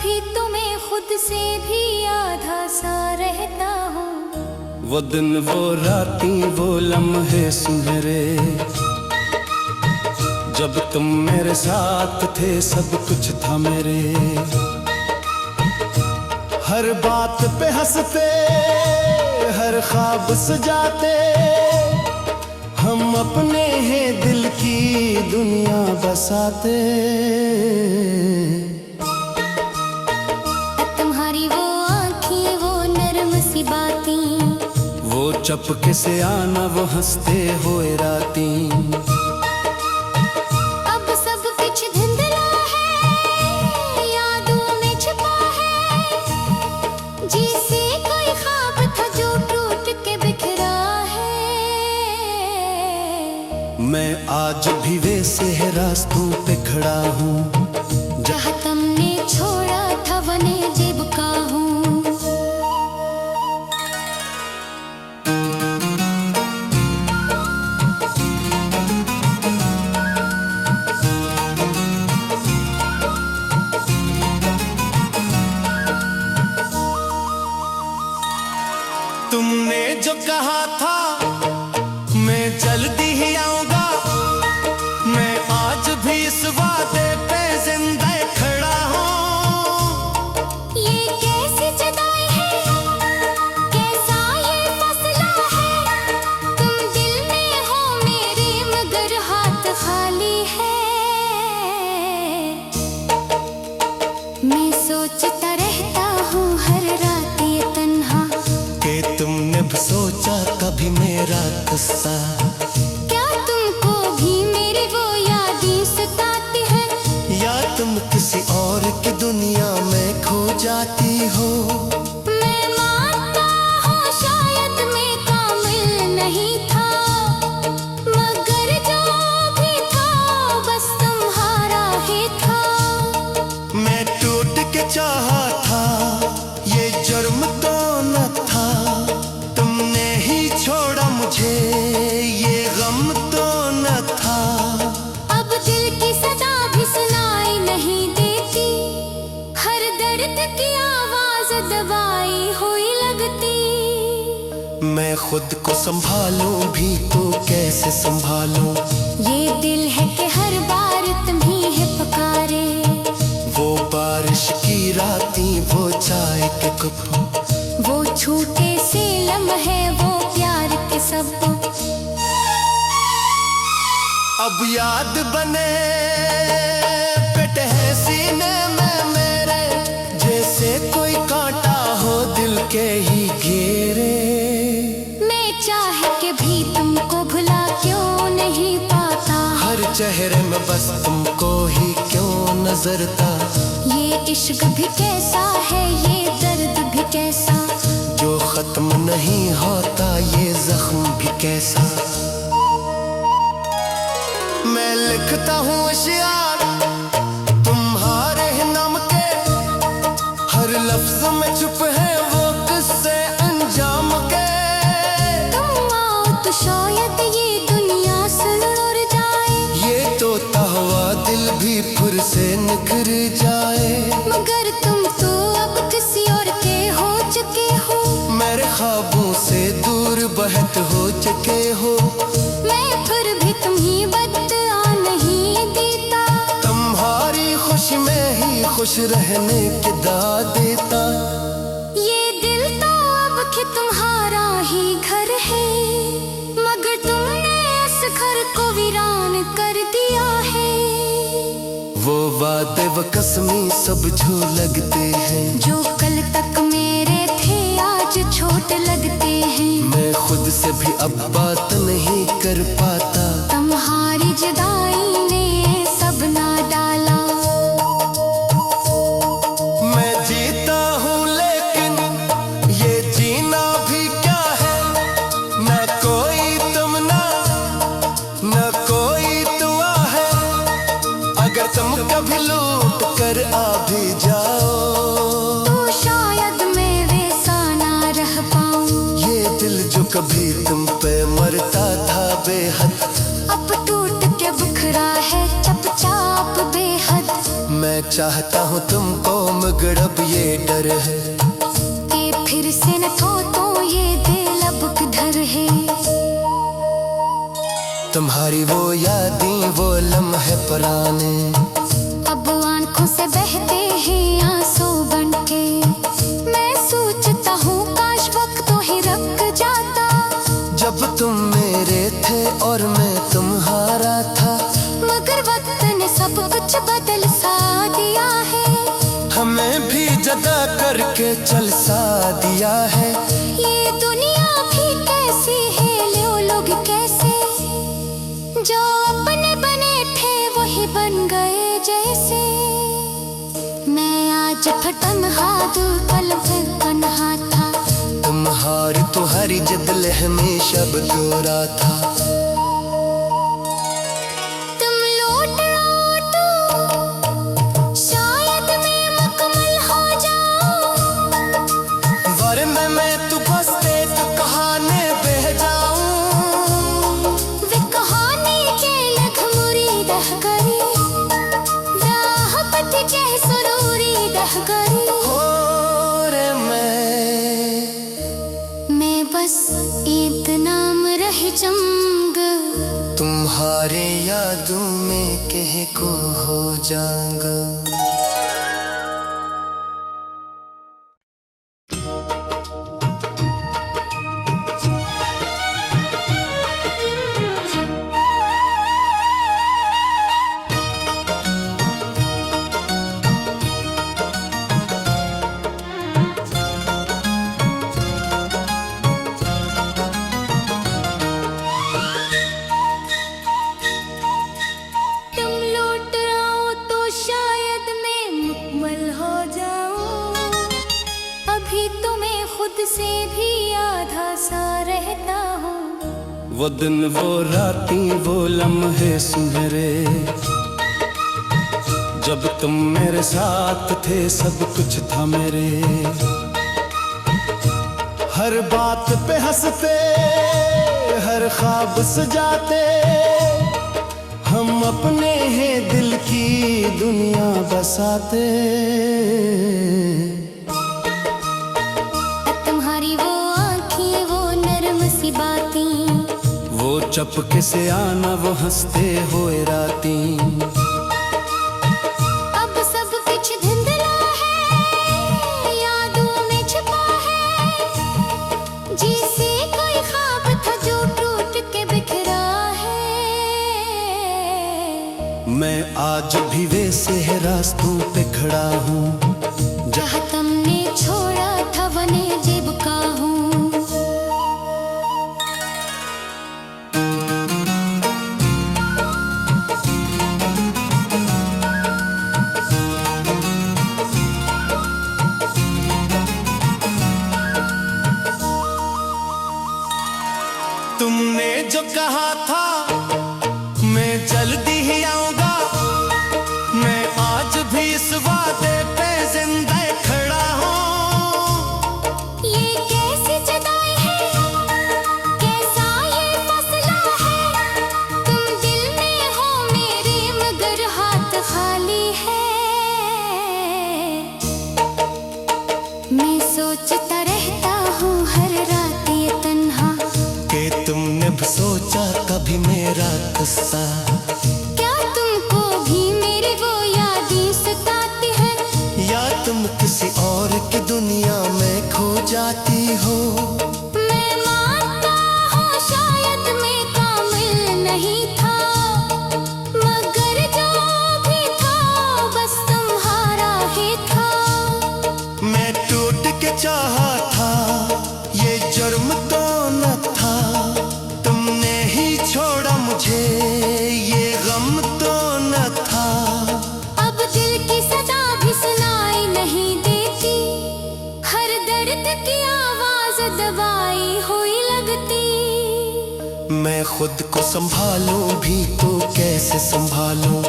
कभी तुम्हें खुद से भी आधा सा रहता हूँ। वो दिन वो राती वो लम्हे सुनहरे, जब तुम मेरे साथ थे सब कुछ था मेरे। हर बात पे हंसते, हर ख्वाब सजाते, हम अपने हैं दिल की दुनिया बसाते। तुम्हारी वो आँखें वो नरम सी बातें, वो चपके से आना वो हंसते हुए रातें। अब सब कुछ धुंधला है, यादों में छुपा है, जैसे कोई ख्वाब था जो टूट के बिखरा है। मैं आज भी वैसे रास्तों पे खड़ा हूँ, जहाँ तुमने छोड़ा था वने जेब का हूँ। तुमने जो कहा था मैं जल्दी ही आऊंगा, मैं आज भी इस वादे पे जिंदा खड़ा हूँ। ये कैसी जुदाई है, कैसा ये फैसला है, तुम दिल में हो मेरे मगर हाथ खाली है। मैं सोचता रहता हूँ हर रात ये तन्हा, कि तुमने भी सोचा कभी मेरा किस्सा। क्या तुमको भी मेरी वो यादें सताती है, या तुम किसी और की दुनिया में खो जाती हो। मैं मानता हूँ शायद मैं कामिल नहीं था, मगर जो भी था बस तुम्हारा ही था। मैं टूट के चाहा था, ये जुर्म तो न था, तुमने ही छोड़ा मुझे, ये गम तो न था। अब दिल की सदा भी सुनाई नहीं देती, हर दर्द की आवाज दबाई हुई लगती। मैं खुद को संभालूं भी तो कैसे संभालूं, ये दिल है कि हर बार तुम्ही है पुकारे। वो बारिश की रातें, वो चाय के कप, वो छोटे से लम्हे वो प्यार के सब, अब याद बने पिटे हैं सीने में मेरे, जैसे कोई कांटा हो दिल के ही घेरे। मैं चाह के भी तुमको भुला क्यों नहीं पाता, हर चेहरे में बस तुमको ही क्यों नजर था। ये इश्क भी कैसा है, ये दर्द भी कैसा, जो खत्म नहीं होता ये जख्म भी कैसा। मैं लिखता हूँ अशियार तुम्हारे नाम के, हर लफ्ज में चुप है वो किस्से अंजाम के। तुम आओ तो शायद ये दुनिया सुन उड़ जाए, ये तो हुआ दिल भी फुर से निखर जाए। मगर तुम तो अब किसी और के हो चुके हो, मेरे ख्वाबों से दूर बहत हो चुके हो। मैं फिर भी तुम्ही बदआ नहीं देता, तुम्हारी खुशी में ही खुश रहने की दाद देता। ये दिल तो अब कि तुम्हारा ही घर है, मगर तुमने इस घर को वीरान कर दिया है। वो वादे व कसमें सब झू लगते हैं, जो कल तक मेरे थे आज छोट लगते हैं। मैं खुद से भी अब बात नहीं कर पाता, तुम्हारी जुदाई ने सब ना डाला। मैं जीता हूँ लेकिन ये जीना भी क्या है, न कोई तुम न कोई दुआ है। अगर तुम कभी लौट कर आ भी जाओ, तो शायद मैं वैसा ना रह पाऊं। ये दिल जो कभी तुम पे मरता था बेहद चाहता हूँ तुमको मगर अब ये डर है कि फिर से न खो तो ये दिल अब किधर है। तुम्हारी वो यादें वो लम्हे पुराने अब आंखों से बहते हैं आंसू बनके। मैं सोचता हूँ काश वक्त तो ही रुक जाता जब तुम मेरे थे और मैं तुम्हारा था। मगर वक्त ने सब कुछ बदल सा दिया है। हमें भी जदा करके चल सा दिया है। ये दुनिया भी कैसी है लोग कैसे जो अपने बने थे वही बन गए जैसे। मैं आज फटनहा दिल पल भर तन्हा था। तुम्हारी तो हरी जदल हमेशा बदोरा था। तुम लौट आओ तो शायद मैं मुकम्मल हो जाऊं, वरना मैं तो बस एक कहानी बह जाऊं। वे कहानी के लखमुरी दह गई, राहत के सुरूरी दह गई। हो रे मैं बस ईद नाम रह जंग, तुम्हारे यादों में कह को हो जाऊंगा। तुम लौट आओ तो शायद मैं मुकम्मल हो जाऊं। अभी तो मैं खुद से भी आधा सा रहता हूँ। वो दिन वो रातें वो लम्हे सुनहरे जब तुम मेरे साथ थे सब कुछ था मेरे। हर बात पे हंसते हर ख्वाब सजाते हम अपने हैं दिल की दुनिया बसाते। तुम्हारी वो आँखें वो नरम सी बातें, वो चपके से आना वो हंसते हुए रातें। अब सब कुछ धुंधला है यादों में छुपा है। जैसे कोई ख्वाब था जो टूट के बिखरा है। मैं आज भी वैसे है रास्तों पे खड़ा हूँ जहाँ तुमने छोड़ा था वने जेब का हूँ। तुमने जो कहा था मैं जल्दी ही आऊंगा। मैं आज भी इस वादे पे जिंदा खड़ा हूँ। ये कैसी जुदाई है कैसा ये फसला है। तुम दिल में हो मेरे मगर हाथ खाली है। मैं सोचता रहता हूँ हर रात ये तन्हा कि तुमने भी सोचा कभी मेरा किस्सा। क्या तुमको भी मेरी वो यादें सताती है। या तुम किसी और की दुनिया में खो जाती हो। मैं मानता हूँ शायद मैं कामिल नहीं था, मगर जो भी था बस तुम्हारा ही था। मैं टूट के चाहा था ये जुर्म तो न था। तुमने ही छोड़ा मुझे ये गम तो न था। अब दिल की सदा भी सुनाई नहीं देती। हर दर्द की आवाज दबाई हुई लगती। मैं खुद को संभालूं भी तो कैसे संभालूं।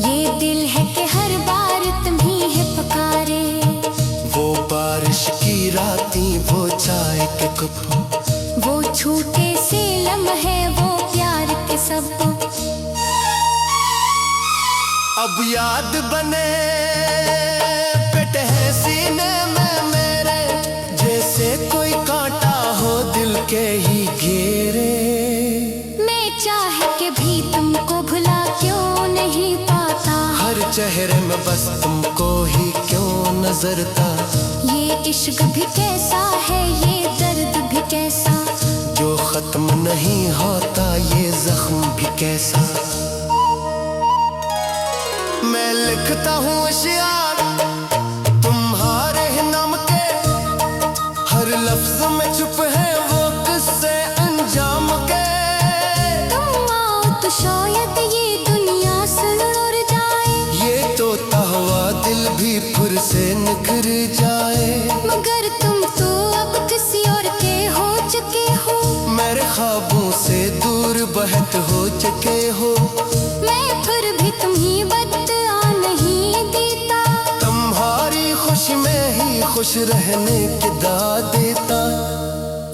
ये दिल है कि हर बार तुम्हीं है पुकारे। वो बारिश की रातें वो चाय के कप वो छूटे से लम्हे वो प्यार के सब। अब याद बने पिट है सीने में मेरे, जैसे कोई कांटा हो दिल के ही घेरे। मैं चाह के भी तुमको भुला क्यों नहीं पाता, हर चेहरे में बस तुमको ही क्यों नजरता। ये इश्क भी कैसा है, ये दर्द भी कैसा, जो खत्म नहीं होता ये जख्म भी कैसा। मैं लिखता हूँ अशियार तुम्हारे नाम के, हर लफ्ज में छुप है वो किस्से अंजाम के। तुम आओ तो शायद ये दुनिया सुन उड़ जाए, ये तोता हुआ दिल भी फुर से निखर जाए। मगर तुम तो अब किसी और के हो चुके हो, मेरे ख्वाबों से दूर बहत हो चुके हो। मैं फिर भी तुम्हीं बदला नहीं देता, तुम्हारी खुशी में ही खुश रहने की दाद देता।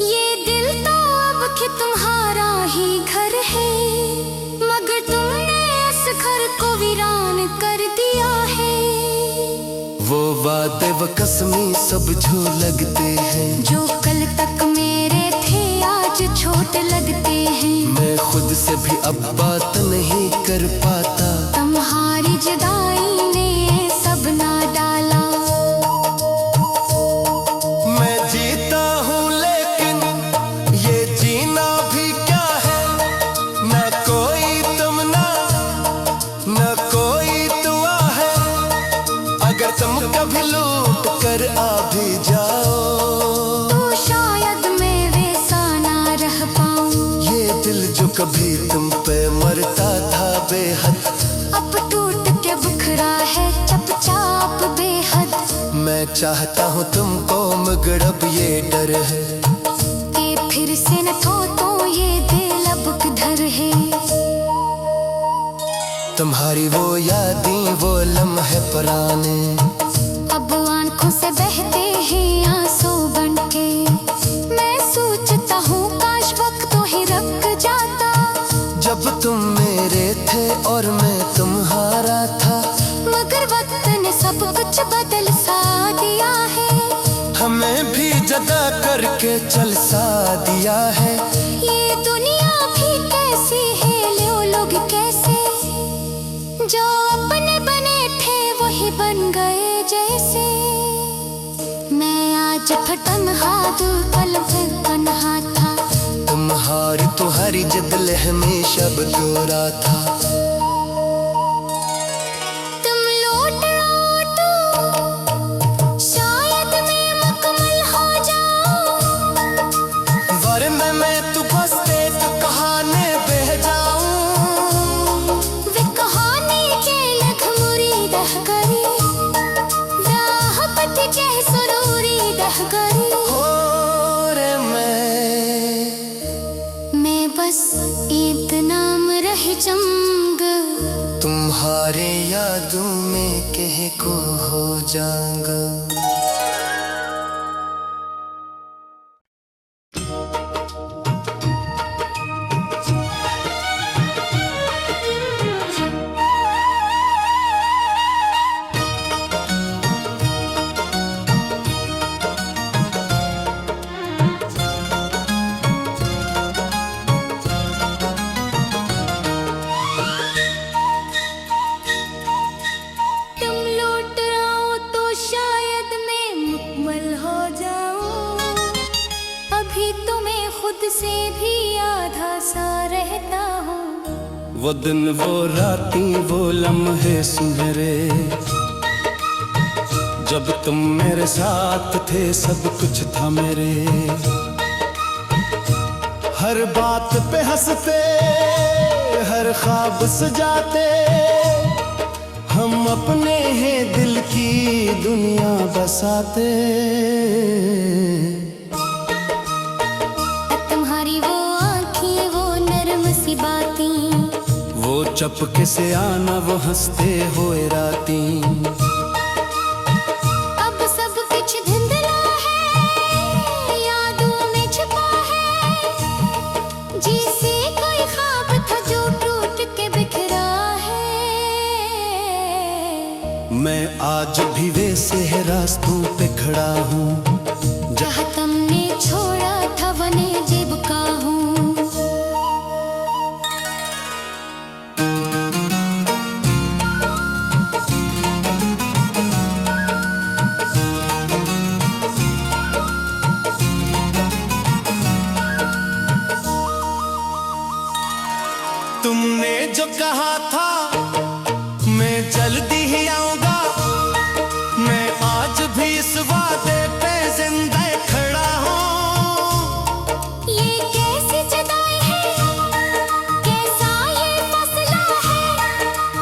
ये दिल तो अब कि तुम्हारा ही घर है, मगर तुमने इस घर को वीरान कर दिया है। वो वादे व कसमी सब झू लगते हैं, जो कल तक मेरे थे आज छोट लगते हैं। मैं खुद से भी अब बात नहीं कर पाता। तुम्हारी जुदाई ने सब ना डाला, मैं जीता हूँ लेकिन ये जीना भी क्या है। न कोई तुम न कोई दुआ है। अगर तुम कभी लौट कर आ भी जाओ, तो शायद मैं वैसा ना रह पाऊं। ये दिल जो कभी तुम पे मरता था बेहद, अब टूट के बिखरा है चुपचाप बेहद। मैं चाहता हूँ तुमको मगर अब ये डर है कि फिर से न खो तो ये दिल अब किधर है। तुम्हारी वो यादें वो लम्हे पुराने, अब आंखों से बहते हैं आंसू बनके। मैं सोचता हूँ काश वक्त तो ही रुक जाता, जब तुम मेरे थे और मैं तुम्हारा था। मगर वक्त ने सब कुछ बदल सा दिया है। हमें भी जदा करके चल सा दिया है। ये दुनिया भी कैसी है, लो लोग कैसे, जो अपने बने थे वही बन गए जैसे। मैं आज तन्हा दिल पल फिर तन्हा था, तुम्हारी जदल हमेशा बदोरा था। तुम लौट आओ तो शायद मैं मुकम्मल हो जाऊं, वरना मैं तू बस एक कहानी बह जाऊं। वे कहानी के लख मुरीद करी, राहत के सुरूरी दह करी। हो रे मैं बस ईद नाम रह जंग, तुम्हारे यादों में कह को हो जाऊंगा। से भी आधा सा रहता हूँ। वो दिन वो राती वो लम्हे सुनहरे, जब तुम मेरे साथ थे सब कुछ था मेरे। हर बात पे हंसते हर ख्वाब सजाते, हम अपने हैं दिल की दुनिया बसाते। वो चपके से आना वो हंसते हुए राती। अब सब कुछ धुंधला है, यादों में छुपा है, जैसे कोई ख्वाब था जो टूट के बिखरा है। रास्तों पे खड़ा हूँ। जहाँ तुमने छोड़ा था वने जीव का हूँ। तुमने जो कहा था मैं जल्दी ही आऊंगा, मैं आज भी इस वादे पे जिंदा खड़ा हूँ। ये कैसी जुदाई है, कैसा ये फैसला है।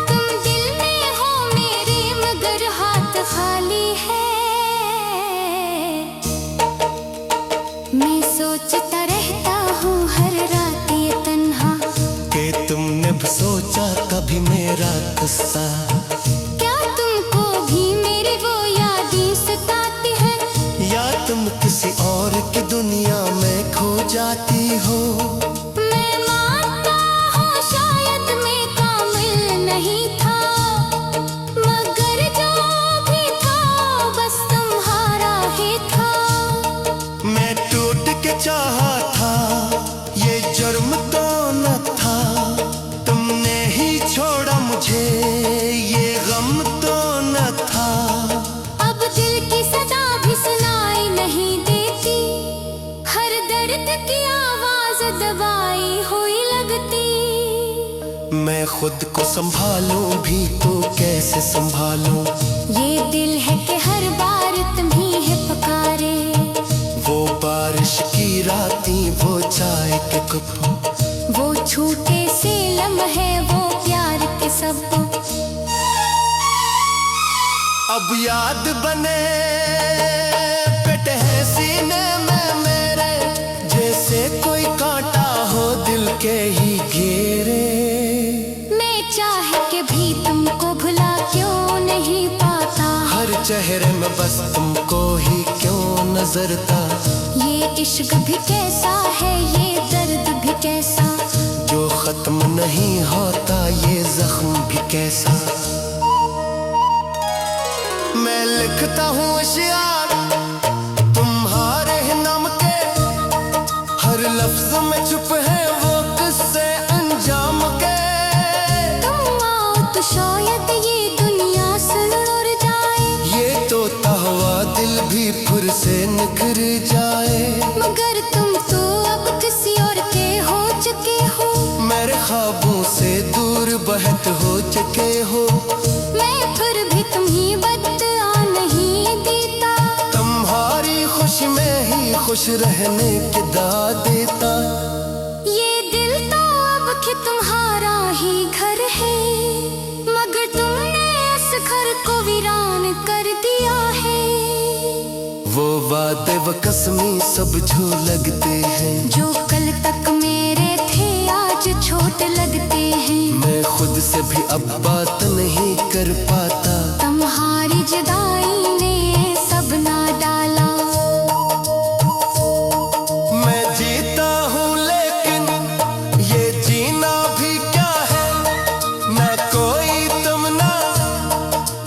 तुम दिल में हो मेरे मगर हाथ खाली है। मैं सोचता रहता हूँ हर रात ये तन्हा, कि तुमने भी सोचा कभी मेरा किस्सा। क्या तुमको भी मेरी वो यादें सताती है। या तुम किसी और की दुनिया में खो जाती हो। मैं मानता हूँ शायद मैं कामिल नहीं था, मगर जो भी था बस तुम्हारा ही था। मैं टूट के चाहा था, ये जुर्म तो न था। तुमने ही छोड़ा मुझे, ये गम तो न था। अब दिल की सदा भी सुनाई नहीं देती, हर दर्द की आवाज दबाई हुई लगती। मैं खुद को संभालूं भी तो कैसे संभालूं। ये दिल है कि हर बार तुम्ही है पुकारे। वो बारिश की रातें, वो चाय के कप, वो छूटे से लम्हे, वो प्यार के सब अब याद बने पिट है सीने में मेरे। जैसे कोई कांटा हो दिल के ही घेरे। मैं चाहे के भी तुमको भुला क्यों नहीं पाता। हर चेहरे में बस तुमको ही क्यों नजरता। ये इश्क भी कैसा है, ये दर्द भी कैसा, जो खत्म नहीं होता ये जख्म भी कैसा। मैं लिखता हूँ अशियार तुम्हारे नाम के, हर लफ्ज में चुप है वो किस्से अंजाम के। तुम आओ तो शायद ये दुनिया सुन उड़ जाए। ये तो हुआ दिल भी फुर से निखर जाए। मगर तुम तो अब किसी और के हो चुके हो। मेरे ख्वाबों से दूर बहत हो चुके हो। मैं फिर भी तुम्ही बदला नहीं देता। तुम्हारी खुशी में ही खुश रहने की दाद देता। ये दिल तो अब कि तुम्हारा ही घर है, मगर तुमने इस घर को वीरान कर दिया है। वो वादे व कसमी सब झू लगते हैं, जो कल तक मेरे थे आज छोट लगते हैं। मैं खुद से भी अब बात नहीं कर पाता। तुम्हारी जुदाई ने सब ना डाला। मैं जीता हूँ लेकिन ये जीना भी क्या है। न कोई तुम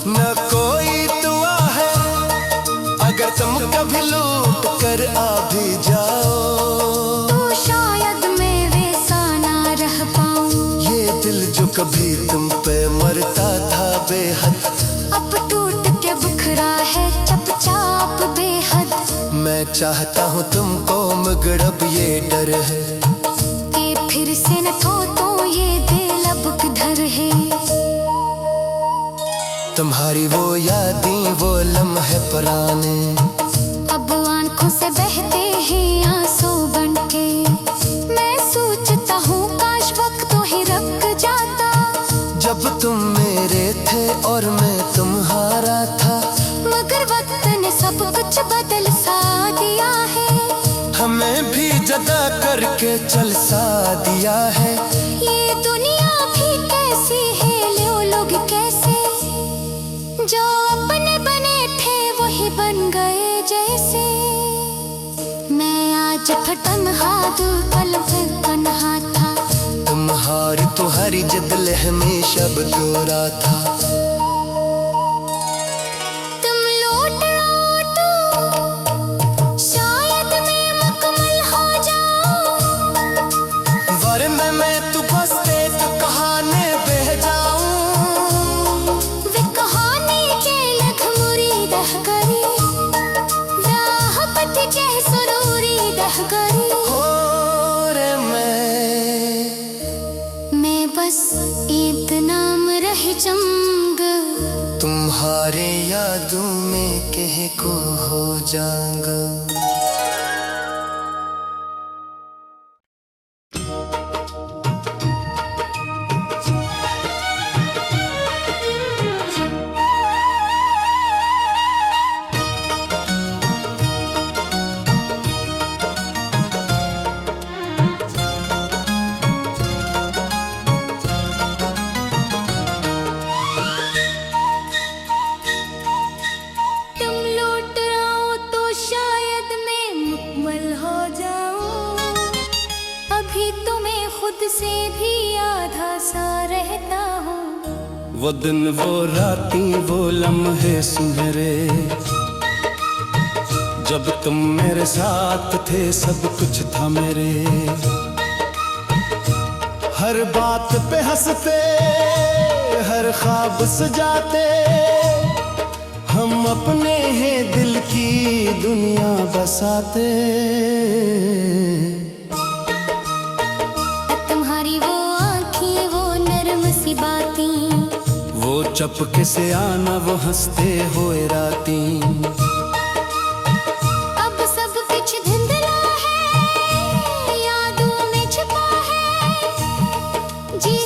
न कोई दुआ है। अगर तुम कभी लौट कर आ भी जाओ तो शायद मैं वैसा ना रह पाऊं। ये दिल जो कभी तुम पे मरता था बेहद, अब टूट के बिखरा है चुपचाप बेहद। मैं चाहता हूँ तुमको मगर अब ये डर है कि फिर से न खो तो ये दिल अब किधर है। तुम्हारी वो यादें वो लम्हे पुराने, अब आंखों से बहते हैं आंसू बनके। मैं सोचता हूँ काश वक्त ही रुक जाता, जब तुम मेरे थे और मैं तुम्हारा था। मगर वक्त ने सब कुछ बदल सा दिया है। हमें भी जदा करके चल सा दिया है। ये दुनिया भी कैसी है, लो लोग कैसे, जो अपने बने थे वही बन गए जैसे। मैं आज तन्हा दिल पल फिर तन्हा था। तुम्हारी जदल हमेशा बदोरा था। तुम लौट आओ चंग, तुम्हारे यादों में कह को हो जाऊंगा। खुद से भी आधा सा रहता हूँ। वो दिन वो राती वो लम्हे सुनहरे, जब तुम मेरे साथ थे सब कुछ था मेरे। हर बात पे हंसते, हर ख्वाब सजाते, हम अपने हैं दिल की दुनिया बसाते। वो चपके से आना वो हंसते हुए राती। अब सब कुछ धुंधला है, यादों में छुपा है जी।